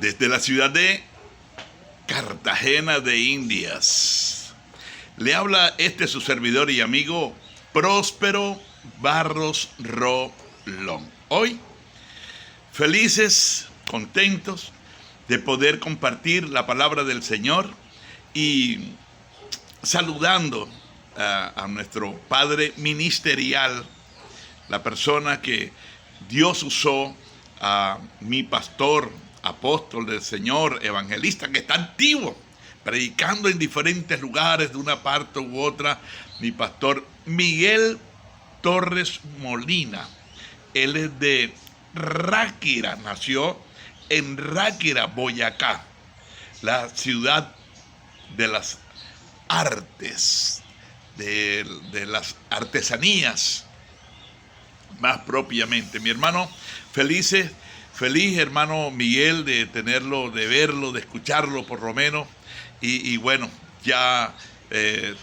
desde la ciudad de Cartagena de Indias. Le habla su servidor y amigo Próspero Barros Rolón. Hoy, felices, contentos de poder compartir la palabra del Señor y saludando a nuestro padre ministerial, la persona que Dios usó, a mi pastor, apóstol del Señor, evangelista, que está activo, predicando en diferentes lugares de una parte u otra, mi pastor Miguel Torres Molina. Él es de Ráquira, nació en Ráquira, Boyacá, la ciudad de las artes, de las artesanías, más propiamente. Mi hermano, feliz hermano Miguel de tenerlo, de verlo, de escucharlo por lo menos. Y bueno, ya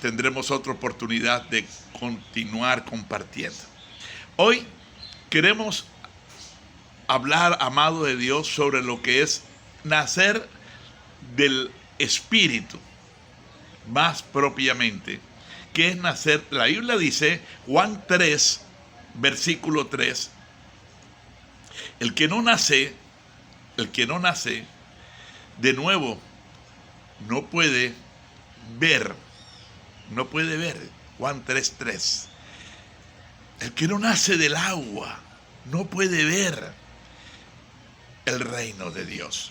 tendremos otra oportunidad de continuar compartiendo. Hoy queremos hablar, amado de Dios, sobre lo que es nacer del Espíritu, más propiamente. ¿Qué es nacer? La Biblia dice, Juan 3, versículo 3, el que no nace de nuevo no puede ver. Juan 3:3. El que no nace del agua no puede ver el reino de Dios.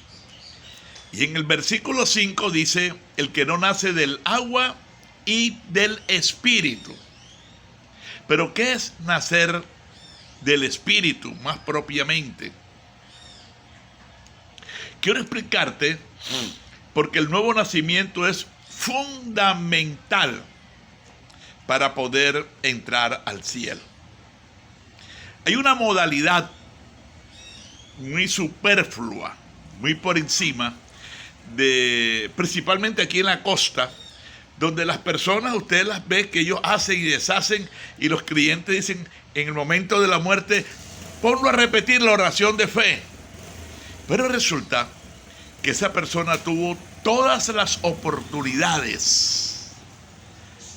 Y en el versículo 5 dice, el que no nace del agua y del Espíritu. Pero ¿qué es nacer del Espíritu más propiamente? Quiero explicarte, porque el nuevo nacimiento es fundamental para poder entrar al cielo. Hay una modalidad muy superflua, muy por encima, principalmente aquí en la costa, donde las personas, ustedes las ven que ellos hacen y deshacen, y los creyentes dicen en el momento de la muerte, ponlo a repetir la oración de fe. Pero resulta que esa persona tuvo todas las oportunidades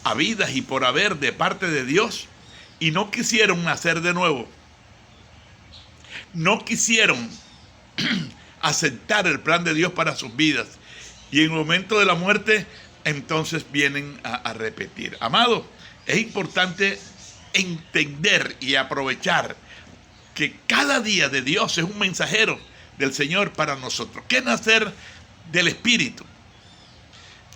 habidas y por haber de parte de Dios y no quisieron nacer de nuevo. No quisieron aceptar el plan de Dios para sus vidas. Y en el momento de la muerte, entonces vienen a repetir. Amado, es importante entender y aprovechar que cada día de Dios es un mensajero del Señor para nosotros. ¿Qué es nacer del Espíritu?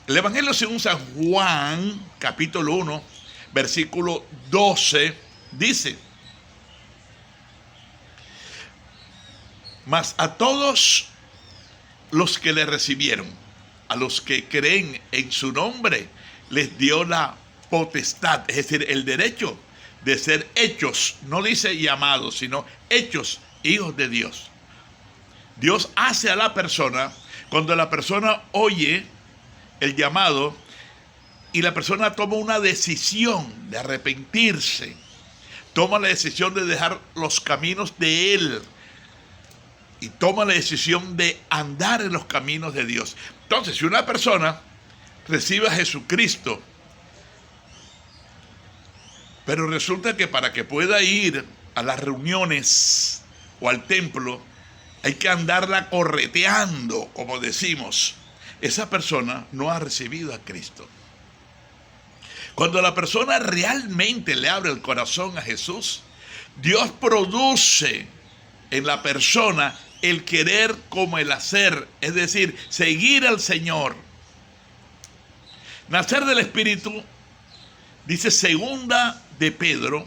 El Evangelio según San Juan, capítulo 1, versículo 12, dice: mas a todos los que le recibieron, a los que creen en su nombre, les dio la potestad, es decir, el derecho de ser hechos, no dice llamados, sino hechos hijos de Dios. Dios hace a la persona, cuando la persona oye el llamado y la persona toma una decisión de arrepentirse, toma la decisión de dejar los caminos de Él y toma la decisión de andar en los caminos de Dios. Entonces, si una persona recibe a Jesucristo, pero resulta que para que pueda ir a las reuniones o al templo, hay que andarla correteando, como decimos, esa persona no ha recibido a Cristo. Cuando la persona realmente le abre el corazón a Jesús, Dios produce en la persona el querer como el hacer, es decir, seguir al Señor. Nacer del Espíritu, dice segunda de Pedro,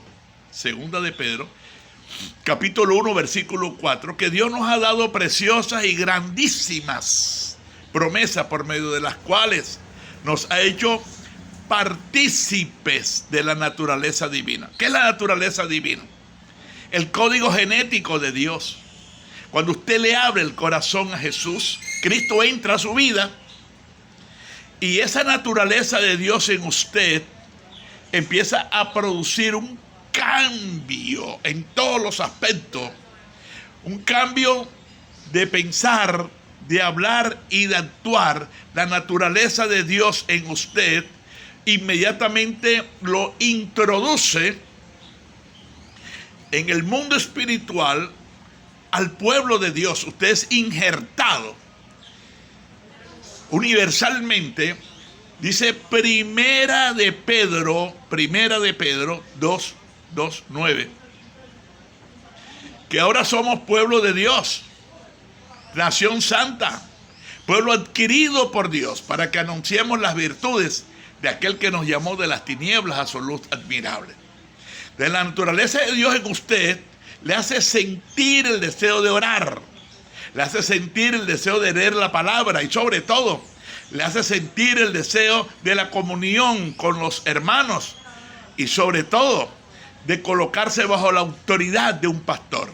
capítulo 1, versículo 4, que Dios nos ha dado preciosas y grandísimas promesas por medio de las cuales nos ha hecho partícipes de la naturaleza divina. ¿Qué es la naturaleza divina? El código genético de Dios. Cuando usted le abre el corazón a Jesús, Cristo entra a su vida y esa naturaleza de Dios en usted empieza a producir un cambio en todos los aspectos, un cambio de pensar, de hablar y de actuar la naturaleza de Dios en usted, inmediatamente lo introduce en el mundo espiritual al pueblo de Dios. Usted es injertado universalmente. Dice Primera de Pedro 2:9, que ahora somos pueblo de Dios, nación santa, pueblo adquirido por Dios, para que anunciemos las virtudes de aquel que nos llamó de las tinieblas a su luz admirable. De la naturaleza de Dios en usted le hace sentir el deseo de orar, le hace sentir el deseo de leer la palabra y sobre todo le hace sentir el deseo de la comunión con los hermanos y sobre todo de colocarse bajo la autoridad de un pastor.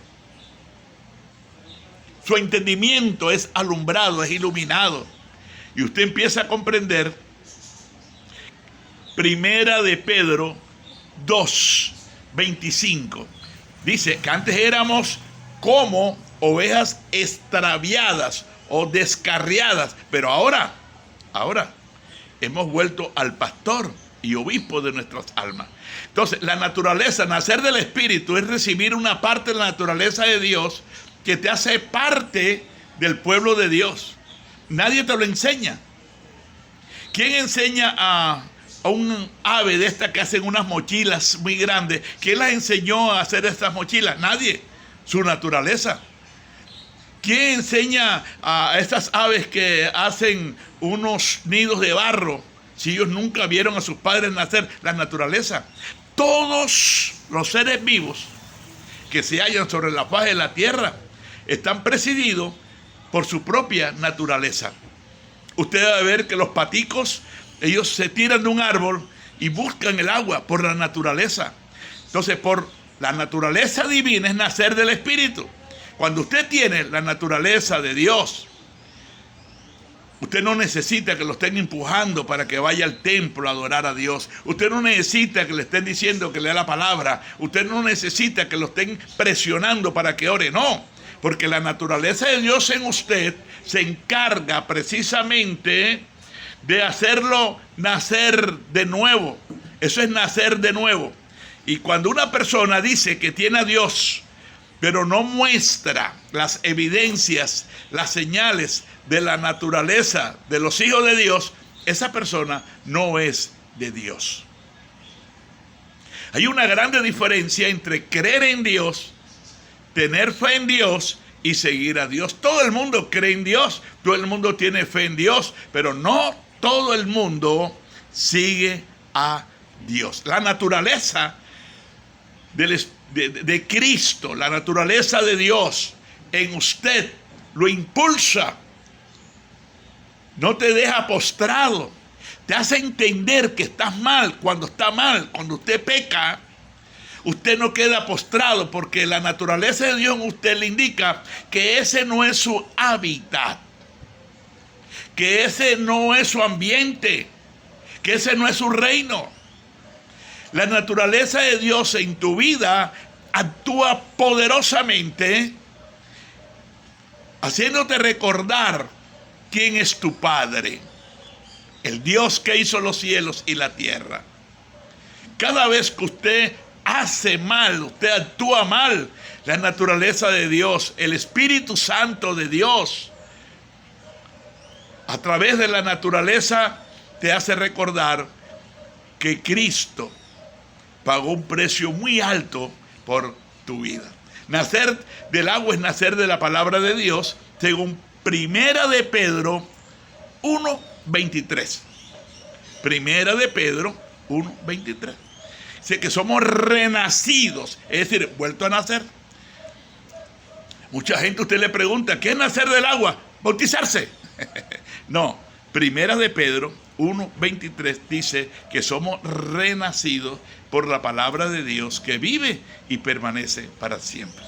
Su entendimiento es alumbrado, es iluminado, y usted empieza a comprender. Primera de Pedro 2:25 dice que antes éramos como ovejas extraviadas o descarriadas, pero ahora hemos vuelto al pastor y obispo de nuestras almas. Entonces, la naturaleza, nacer del Espíritu, es recibir una parte de la naturaleza de Dios que te hace parte del pueblo de Dios. Nadie te lo enseña. ¿Quién enseña a un ave de estas que hacen unas mochilas muy grandes? ¿Quién las enseñó a hacer estas mochilas? Nadie. Su naturaleza. ¿Quién enseña a estas aves que hacen unos nidos de barro si ellos nunca vieron a sus padres nacer? La naturaleza. Todos los seres vivos que se hallan sobre la faz de la tierra están presididos por su propia naturaleza. Usted debe ver que los paticos, ellos se tiran de un árbol y buscan el agua por la naturaleza. Entonces, por la naturaleza divina es nacer del Espíritu. Cuando usted tiene la naturaleza de Dios, usted no necesita que lo estén empujando para que vaya al templo a adorar a Dios. Usted no necesita que le estén diciendo que lea la palabra. Usted no necesita que lo estén presionando para que ore. No, porque la naturaleza de Dios en usted se encarga precisamente de hacerlo nacer de nuevo. Eso es nacer de nuevo. Y cuando una persona dice que tiene a Dios, pero no muestra las evidencias, las señales de la naturaleza de los hijos de Dios, esa persona no es de Dios. Hay una grande diferencia entre creer en Dios, tener fe en Dios y seguir a Dios. Todo el mundo cree en Dios, todo el mundo tiene fe en Dios, pero no todo el mundo sigue a Dios. La naturaleza de Cristo, la naturaleza de Dios en usted lo impulsa, no te deja postrado, te hace entender que estás mal. Cuando está mal, cuando usted peca, usted no queda postrado, porque la naturaleza de Dios en usted le indica que ese no es su hábitat, que ese no es su ambiente, que ese no es su reino. La naturaleza de Dios en tu vida actúa poderosamente, haciéndote recordar quién es tu Padre, el Dios que hizo los cielos y la tierra. Cada vez que usted hace mal, usted actúa mal, la naturaleza de Dios, el Espíritu Santo de Dios, a través de la naturaleza te hace recordar que Cristo pagó un precio muy alto por tu vida. Nacer del agua es nacer de la palabra de Dios, según Primera de Pedro 1:23. Primera de Pedro 1:23. Dice que somos renacidos, es decir, vuelto a nacer. Mucha gente, usted le pregunta, ¿qué es nacer del agua? Bautizarse. No, Primera de Pedro 1:23 dice que somos renacidos por la palabra de Dios que vive y permanece para siempre.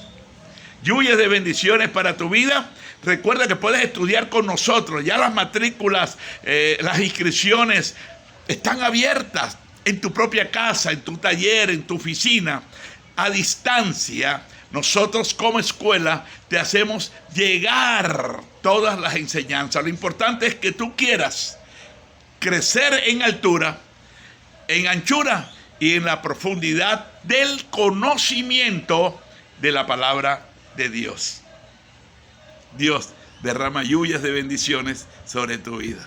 Lluvias de bendiciones para tu vida. Recuerda que puedes estudiar con nosotros. Ya las matrículas, las inscripciones están abiertas en tu propia casa, en tu taller, en tu oficina, a distancia, nosotros como escuela te hacemos llegar todas las enseñanzas. Lo importante es que tú quieras crecer en altura, en anchura y en la profundidad del conocimiento de la palabra de Dios. Dios derrama lluvias de bendiciones sobre tu vida.